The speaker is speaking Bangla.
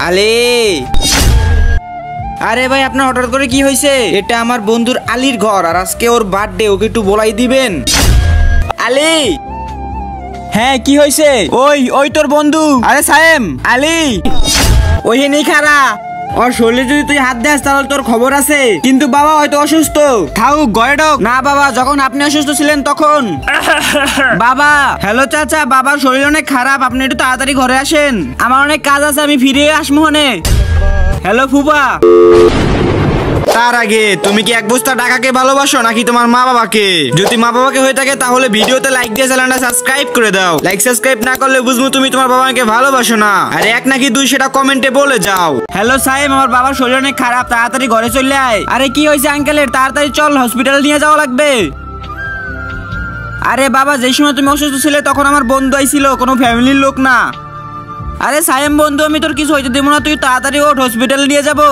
আলী, আরে ভাই আপনার হঠাৎ করে কি হয়েছে? এটা আমার বন্ধুর আলীর ঘর, আর আজকে ওর বার্থডে, ওকে একটু বলাই দিবেন। আলী, হ্যাঁ কি হয়েছে? ওই তোর বন্ধু, আরে সায়েম, আলী ওই নেই খারা, ওর শরীরে যদি তুই হাত দেস তাহলে তোর খবর আছে, কিন্তু বাবা হয়তো অসুস্থ। থাকুক ঘরে ঢোক। না বাবা, যখন আপনি অসুস্থ ছিলেন তখন। বাবা, হ্যালো চাচা, বাবার শরীর অনেক খারাপ, আপনি একটু তাড়াতাড়ি ঘরে আসেন, আমার অনেক কাজ আছে, আমি ফিরে আসবো হনে। হ্যালো ফুপা। তার আগে তুমি কি এক বস্তা টাকাকে ভালোবাসো নাকি তোমার মা বাবাকে? যদি মা বাবাকে হয়ে থাকে তাহলে ভিডিওতে লাইক দিয়ে চ্যানেলটা সাবস্ক্রাইব করে দাও। লাইক সাবস্ক্রাইব না করলে বুঝবো তুমি তোমার বাবাকে ভালোবাসো না। আর এক নাকি দুই সেটা কমেন্টে বলে যাও। হ্যালো সাহেব, আমার বাবার শরীর অনেক খারাপ, তাড়াতাড়ি ঘরে চলে আয়। আরে কি হয়েছে আঙ্কেলের? তাড়াতাড়ি চল, হসপিটালে নিয়ে যাওয়া লাগবে। আরে বাবা, যে সময় তুমি অসুস্থ ছিলে তখন আমার বন্ধু আইছিল, কোনো ফ্যামিলির লোক না। আরে সায়েম বন্ধু, আমি তোর কিছু হইতে দেবো না, তুই তাড়াতাড়ি ওঠ, হসপিটালে নিয়ে যাবো।